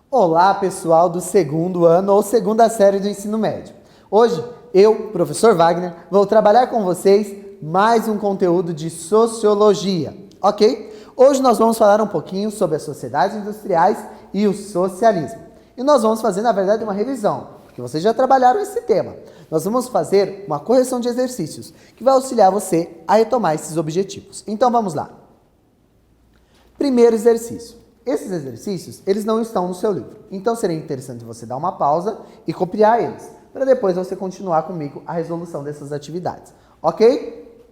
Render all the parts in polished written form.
Olá, pessoal do segundo ano ou segunda série do ensino médio. Hoje, eu, professor Wagner, vou trabalhar com vocês mais um conteúdo de sociologia, ok? Hoje nós vamos falar um pouquinho sobre as sociedades industriais e o socialismo. E nós vamos fazer, na verdade, uma revisão, porque vocês já trabalharam esse tema. Nós vamos fazer uma correção de exercícios, que vai auxiliar você a retomar esses objetivos. Então, vamos lá. Primeiro exercício. Esses exercícios, eles não estão no seu livro. Então, seria interessante você dar uma pausa e copiar eles, para depois você continuar comigo a resolução dessas atividades. Ok?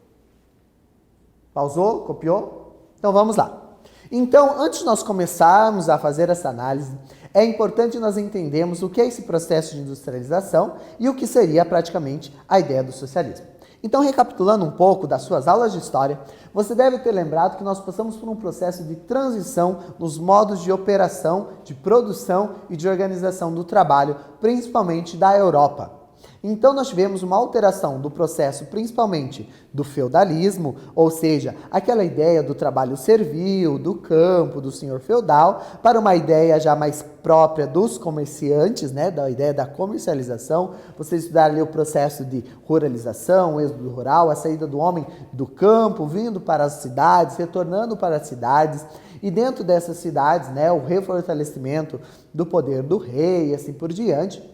Pausou? Copiou? Então, vamos lá. Então, antes de nós começarmos a fazer essa análise, é importante nós entendermos o que é esse processo de industrialização e o que seria praticamente a ideia do socialismo. Então, recapitulando um pouco das suas aulas de história, você deve ter lembrado que nós passamos por um processo de transição nos modos de operação, de produção e de organização do trabalho, principalmente da Europa. Então, nós tivemos uma alteração do processo, principalmente do feudalismo, ou seja, aquela ideia do trabalho servil, do campo, do senhor feudal, para uma ideia já mais própria dos comerciantes, né, da ideia da comercialização. Vocês estudaram ali o processo de ruralização, o êxodo rural, a saída do homem do campo, vindo para as cidades, retornando para as cidades, e dentro dessas cidades, né, o refortalecimento do poder do rei e assim por diante.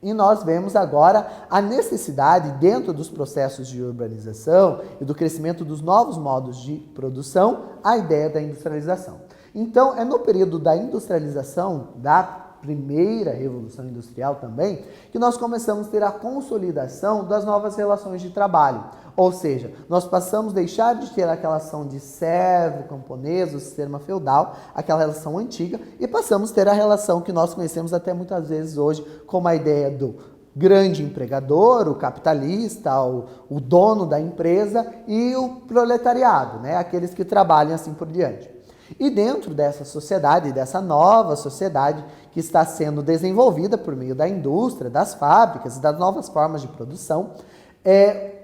E nós vemos agora a necessidade, dentro dos processos de urbanização e do crescimento dos novos modos de produção, a ideia da industrialização. Então, é no período da industrialização, da primeira revolução industrial também, que nós começamos a ter a consolidação das novas relações de trabalho. Ou seja, nós passamos a deixar de ter aquela ação de servo, camponês, o sistema feudal, aquela relação antiga, e passamos a ter a relação que nós conhecemos até muitas vezes hoje como a ideia do grande empregador, o capitalista, o dono da empresa e o proletariado, né? Aqueles que trabalham assim por diante. E dentro dessa sociedade, dessa nova sociedade que está sendo desenvolvida por meio da indústria, das fábricas e das novas formas de produção,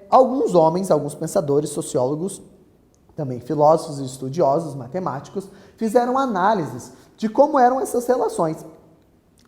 alguns homens, alguns pensadores, sociólogos, também filósofos e estudiosos, matemáticos, fizeram análises de como eram essas relações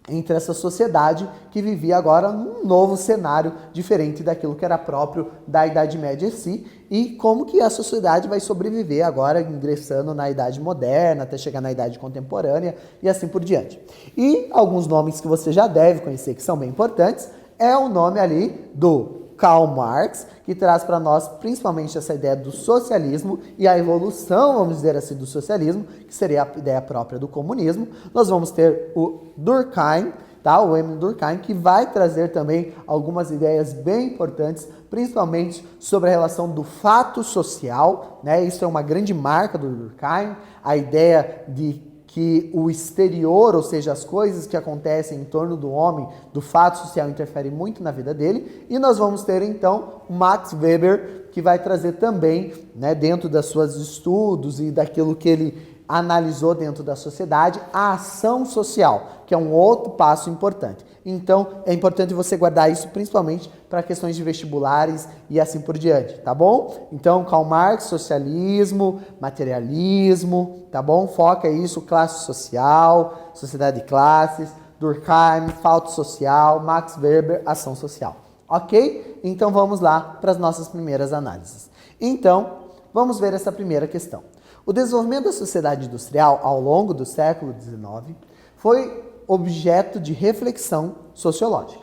entre essa sociedade que vivia agora num novo cenário diferente daquilo que era próprio da Idade Média em si, e como que a sociedade vai sobreviver agora ingressando na Idade Moderna, até chegar na Idade Contemporânea e assim por diante. E alguns nomes que você já deve conhecer que são bem importantes, é o nome ali do Karl Marx, que traz para nós principalmente essa ideia do socialismo e a evolução, vamos dizer assim, do socialismo, que seria a ideia própria do comunismo. Nós vamos ter o Durkheim, tá? O Emile Durkheim, que vai trazer também algumas ideias bem importantes, principalmente sobre a relação do fato social, né? Isso é uma grande marca do Durkheim, a ideia de que o exterior, ou seja, as coisas que acontecem em torno do homem, do fato social, interferem muito na vida dele. E nós vamos ter, então, o Max Weber, que vai trazer também, né, dentro das suas estudos e daquilo que ele analisou dentro da sociedade, a ação social, que é um outro passo importante. Então, é importante você guardar isso principalmente para questões de vestibulares e assim por diante, tá bom? Então, Karl Marx, socialismo, materialismo, tá bom? Foca isso, classe social, sociedade de classes, Durkheim, fato social, Max Weber, ação social. Ok? Então, vamos lá para as nossas primeiras análises. Então, vamos ver essa primeira questão. O desenvolvimento da sociedade industrial ao longo do século XIX foi objeto de reflexão sociológica.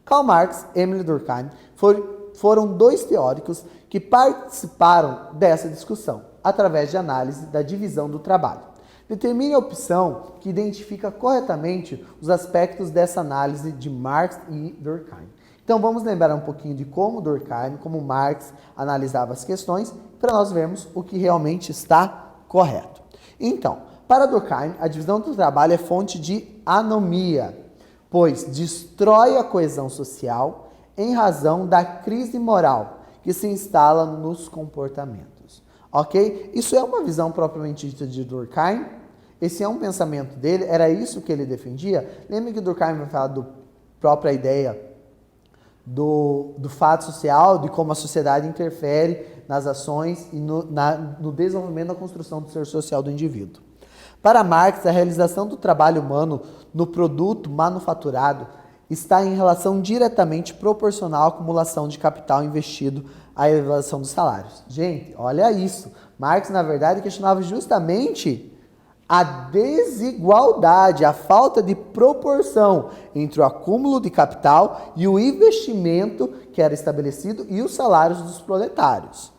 Karl Marx e Emile Durkheim foram dois teóricos que participaram dessa discussão, através de análise da divisão do trabalho. Determine a opção que identifica corretamente os aspectos dessa análise de Marx e Durkheim. Então vamos lembrar um pouquinho de como Durkheim, como Marx analisava as questões, para nós vermos o que realmente está correto. Então, para Durkheim, a divisão do trabalho é fonte de anomia, pois destrói a coesão social em razão da crise moral que se instala nos comportamentos. Ok? Isso é uma visão propriamente dita de Durkheim. Esse é um pensamento dele, era isso que ele defendia. Lembra que Durkheim vai falar da própria ideia do fato social, de como a sociedade interfere nas ações e no desenvolvimento da construção do ser social do indivíduo. Para Marx, a realização do trabalho humano no produto manufaturado está em relação diretamente proporcional à acumulação de capital investido à elevação dos salários. Gente, olha isso. Marx, na verdade, questionava justamente a desigualdade, a falta de proporção entre o acúmulo de capital e o investimento que era estabelecido e os salários dos proletários.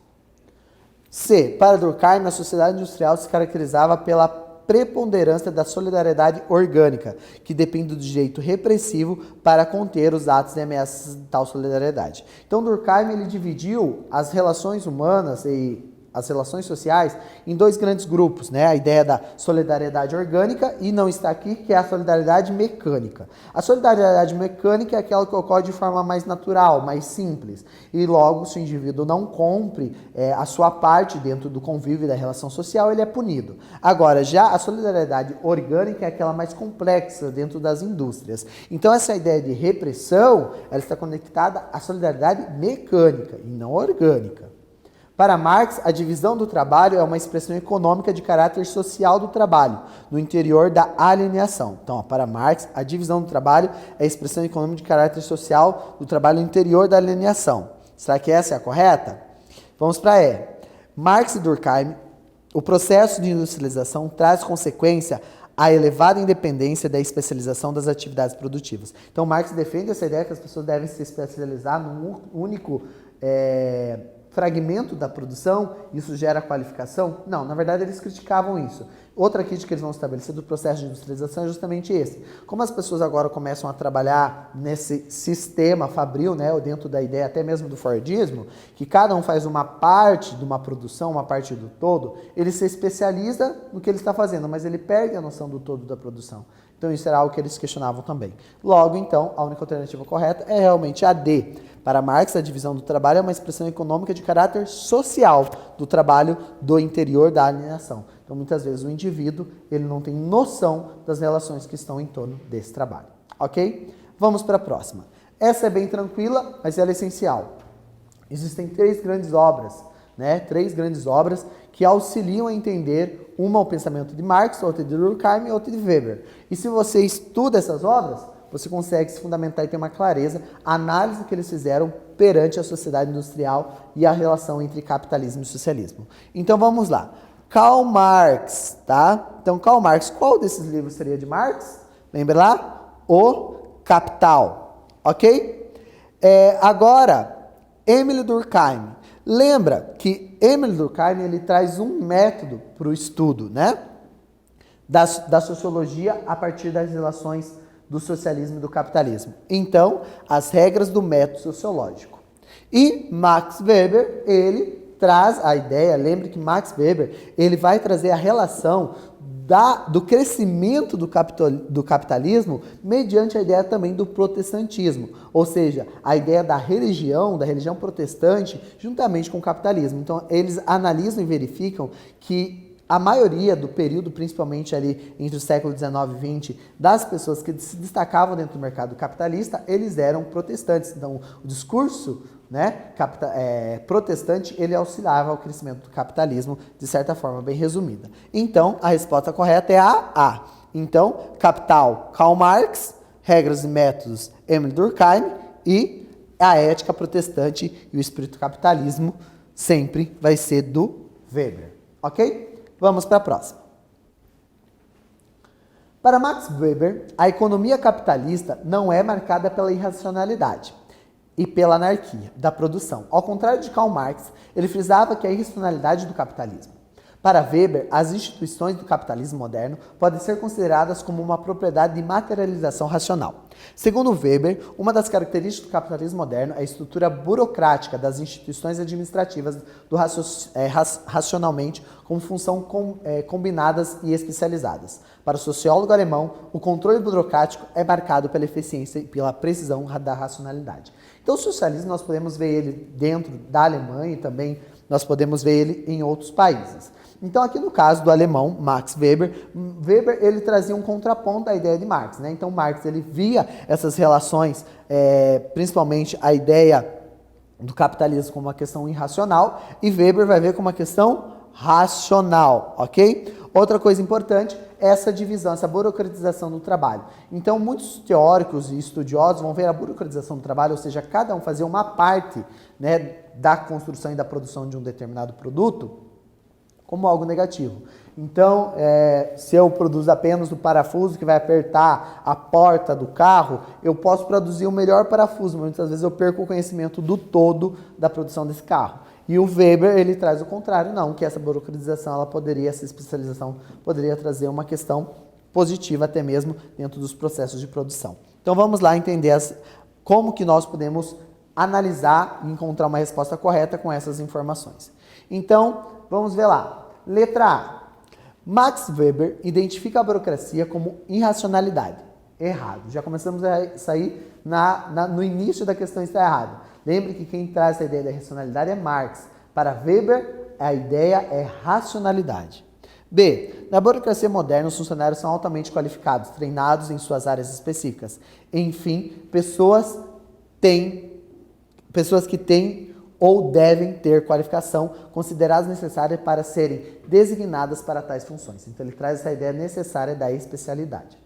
C. Para Durkheim, a sociedade industrial se caracterizava pela preponderância da solidariedade orgânica, que depende do direito repressivo para conter os atos e ameaças de tal solidariedade. Então, Durkheim ele dividiu as relações humanas e as relações sociais em dois grandes grupos, né? A ideia da solidariedade orgânica e não está aqui, que é a solidariedade mecânica. A solidariedade mecânica é aquela que ocorre de forma mais natural, mais simples. E logo, se o indivíduo não cumpre a sua parte dentro do convívio e da relação social, ele é punido. Agora, já a solidariedade orgânica é aquela mais complexa dentro das indústrias. Então, essa ideia de repressão, ela está conectada à solidariedade mecânica e não orgânica. Para Marx, a divisão do trabalho é uma expressão econômica de caráter social do trabalho, no interior da alienação. Então, para Marx, a divisão do trabalho é a expressão econômica de caráter social do trabalho no interior da alienação. Será que essa é a correta? Vamos para E. Marx e Durkheim, o processo de industrialização traz consequência a elevada independência da especialização das atividades produtivas. Então, Marx defende essa ideia que as pessoas devem se especializar num único fragmento da produção, isso gera qualificação? Não, na verdade eles criticavam isso. Outra crítica que eles vão estabelecer do processo de industrialização é justamente esse. Como as pessoas agora começam a trabalhar nesse sistema fabril, né, ou dentro da ideia até mesmo do Fordismo, que cada um faz uma parte de uma produção, uma parte do todo, ele se especializa no que ele está fazendo, mas ele perde a noção do todo da produção. Então isso era algo que eles questionavam também. Logo, então, a única alternativa correta é realmente a D. Para Marx, a divisão do trabalho é uma expressão econômica de caráter social do trabalho do interior da alienação. Então, muitas vezes, o indivíduo ele não tem noção das relações que estão em torno desse trabalho. Ok? Vamos para a próxima. Essa é bem tranquila, mas ela é essencial. Existem três grandes obras, né? Três grandes obras que auxiliam a entender uma o pensamento de Marx, outra de Durkheim e outra de Weber. E se você estuda essas obras, você consegue se fundamentar e ter uma clareza, a análise que eles fizeram perante a sociedade industrial e a relação entre capitalismo e socialismo. Então vamos lá. Karl Marx, tá? Então Karl Marx, qual desses livros seria de Marx? Lembra lá? O Capital, ok? Agora, Emile Durkheim. Lembra que Emile Durkheim ele traz um método para o estudo, né? Da sociologia a partir das relações do socialismo e do capitalismo. Então, as regras do método sociológico. E Max Weber, ele traz a ideia, lembre que Max Weber, ele vai trazer a relação do crescimento do capitalismo mediante a ideia também do protestantismo, ou seja, a ideia da religião protestante, juntamente com o capitalismo. Então, eles analisam e verificam que a maioria do período, principalmente ali entre o século XIX e XX, das pessoas que se destacavam dentro do mercado capitalista, eles eram protestantes. Então, o discurso, né, protestante, ele auxiliava ao crescimento do capitalismo, de certa forma bem resumida. Então, a resposta correta é a A. Então, Capital, Karl Marx, Regras e Métodos, Emile Durkheim, e a ética protestante e o espírito do capitalismo sempre vai ser do Weber. Ok? Vamos para a próxima. Para Max Weber, a economia capitalista não é marcada pela irracionalidade e pela anarquia da produção. Ao contrário de Karl Marx, ele frisava que a irracionalidade do capitalismo. Para Weber, as instituições do capitalismo moderno podem ser consideradas como uma propriedade de materialização racional. Segundo Weber, uma das características do capitalismo moderno é a estrutura burocrática das instituições administrativas racionalmente com função combinadas e especializadas. Para o sociólogo alemão, o controle burocrático é marcado pela eficiência e pela precisão da racionalidade. Então, o socialismo nós podemos ver ele dentro da Alemanha e também nós podemos ver ele em outros países. Então, aqui no caso do alemão Max Weber, ele trazia um contraponto à ideia de Marx, né? Então, Marx ele via essas relações, principalmente a ideia do capitalismo como uma questão irracional, e Weber vai ver como uma questão racional, ok? Outra coisa importante é essa divisão, essa burocratização do trabalho. Então, muitos teóricos e estudiosos vão ver a burocratização do trabalho, ou seja, cada um fazer uma parte, né, da construção e da produção de um determinado produto, como algo negativo. Então, se eu produzo apenas o parafuso que vai apertar a porta do carro, eu posso produzir o melhor parafuso, mas muitas vezes eu perco o conhecimento do todo da produção desse carro. E o Weber, ele traz o contrário, não, que essa burocratização, ela poderia, essa especialização poderia trazer uma questão positiva até mesmo dentro dos processos de produção. Então vamos lá entender como que nós podemos analisar e encontrar uma resposta correta com essas informações. Então, vamos ver lá. Letra A. Max Weber identifica a burocracia como irracionalidade. Errado. Já começamos a sair no início da questão, está errado. Lembre que quem traz essa ideia da racionalidade é Marx. Para Weber, a ideia é racionalidade. B. Na burocracia moderna, os funcionários são altamente qualificados, treinados em suas áreas específicas. Enfim, pessoas que têm ou devem ter qualificação consideradas necessárias para serem designadas para tais funções. Então, ele traz essa ideia necessária da especialidade.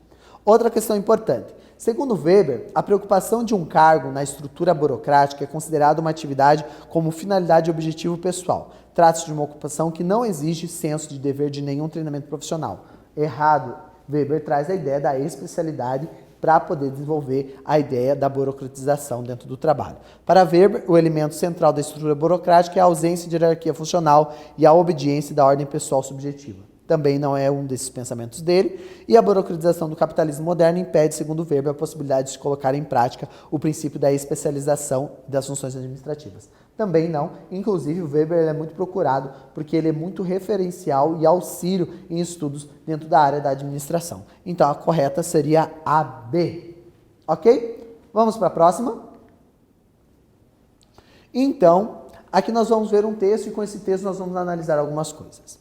Outra questão importante. Segundo Weber, a preocupação de um cargo na estrutura burocrática é considerada uma atividade como finalidade e objetivo pessoal. Trata-se de uma ocupação que não exige senso de dever de nenhum treinamento profissional. Errado. Weber traz a ideia da especialidade para poder desenvolver a ideia da burocratização dentro do trabalho. Para Weber, o elemento central da estrutura burocrática é a ausência de hierarquia funcional e a obediência da ordem pessoal subjetiva. Também não é um desses pensamentos dele, e a burocratização do capitalismo moderno impede, segundo Weber, a possibilidade de colocar em prática o princípio da especialização das funções administrativas. Também não, inclusive o Weber é muito procurado porque ele é muito referencial e auxílio em estudos dentro da área da administração. Então a correta seria a B. Ok? Vamos para a próxima? Então, aqui nós vamos ver um texto e com esse texto nós vamos analisar algumas coisas.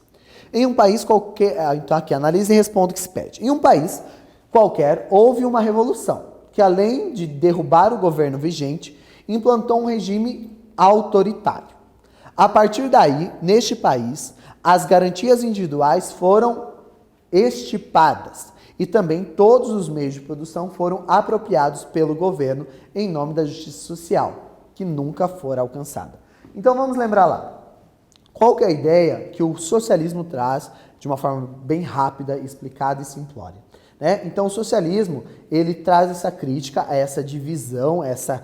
Em um país qualquer, então aqui analise e responda o que se pede. Em um país qualquer, houve uma revolução que, além de derrubar o governo vigente, implantou um regime autoritário. A partir daí, neste país, as garantias individuais foram extirpadas e também todos os meios de produção foram apropriados pelo governo em nome da justiça social, que nunca fora alcançada. Então vamos lembrar lá. Qual que é a ideia que o socialismo traz de uma forma bem rápida, explicada e simplória? Né? Então, o socialismo, ele traz essa crítica a essa divisão, essa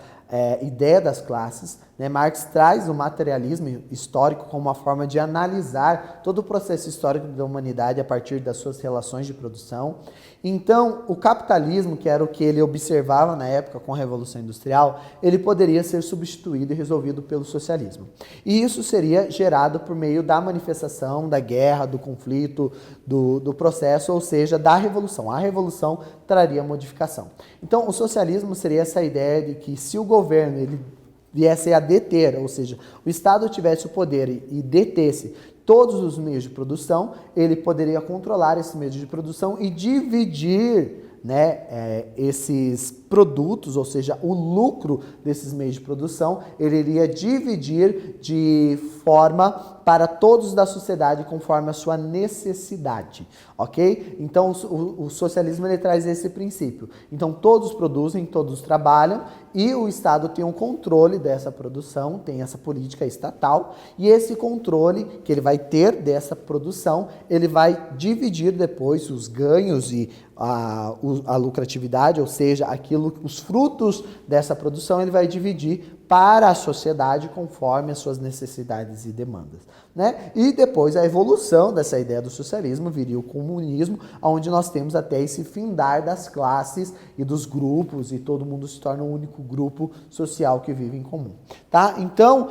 ideia das classes. Né? Marx traz o materialismo histórico como uma forma de analisar todo o processo histórico da humanidade a partir das suas relações de produção. Então, o capitalismo, que era o que ele observava na época com a Revolução Industrial, ele poderia ser substituído e resolvido pelo socialismo. E isso seria gerado por meio da manifestação, da guerra, do conflito, do processo, ou seja, da revolução. A revolução traria modificação. Então, o socialismo seria essa ideia de que se o governo ele viesse a deter, ou seja, o Estado tivesse o poder e detesse todos os meios de produção, ele poderia controlar esses meios de produção e dividir, né, esses produtos, ou seja, o lucro desses meios de produção, ele iria dividir de forma para todos da sociedade conforme a sua necessidade, ok? Então, o socialismo ele traz esse princípio. Então, todos produzem, todos trabalham e o Estado tem um controle dessa produção, tem essa política estatal e esse controle que ele vai ter dessa produção, ele vai dividir depois os ganhos e a lucratividade, ou seja, os frutos dessa produção, ele vai dividir para a sociedade conforme as suas necessidades e demandas. Né? E depois a evolução dessa ideia do socialismo viria o comunismo, onde nós temos até esse findar das classes e dos grupos, e todo mundo se torna um único grupo social que vive em comum. Tá? Então,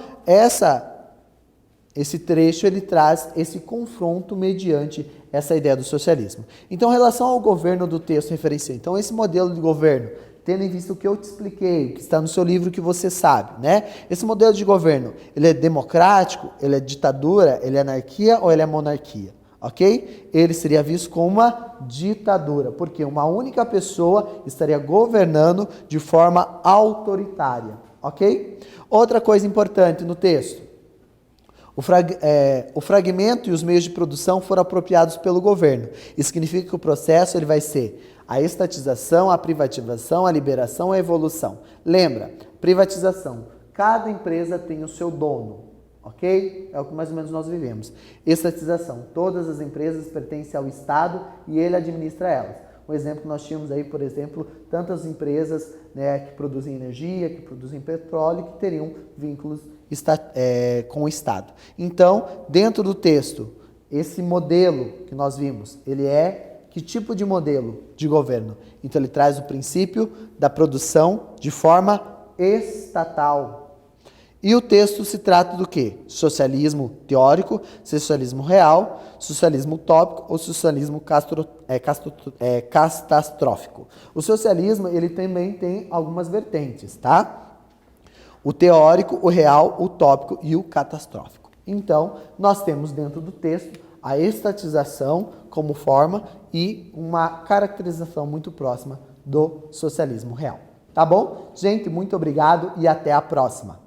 esse trecho ele traz esse confronto mediante essa ideia do socialismo. Então, em relação ao governo do texto referencial, então esse modelo de governo, tendo em vista o que eu te expliquei, o que está no seu livro que você sabe, né? Esse modelo de governo, ele é democrático, ele é ditadura, ele é anarquia ou ele é monarquia, ok? Ele seria visto como uma ditadura, porque uma única pessoa estaria governando de forma autoritária, ok? Outra coisa importante no texto. O fragmento e os meios de produção foram apropriados pelo governo. Isso significa que o processo ele vai ser a estatização, a privatização, a liberação, a evolução. Lembra, privatização. Cada empresa tem o seu dono, ok? É o que mais ou menos nós vivemos. Estatização. Todas as empresas pertencem ao Estado e ele administra elas. Um exemplo que nós tínhamos aí, por exemplo, tantas empresas, né, que produzem energia, que produzem petróleo, que teriam vínculos com o Estado. Então, dentro do texto, esse modelo que nós vimos, ele é que tipo de modelo de governo? Então, ele traz o princípio da produção de forma estatal. E o texto se trata do quê? Socialismo teórico, socialismo real, socialismo utópico ou socialismo catastrófico. O socialismo, ele também tem algumas vertentes, tá? O teórico, o real, o utópico e o catastrófico. Então, nós temos dentro do texto a estatização como forma e uma caracterização muito próxima do socialismo real. Tá bom? Gente, muito obrigado e até a próxima.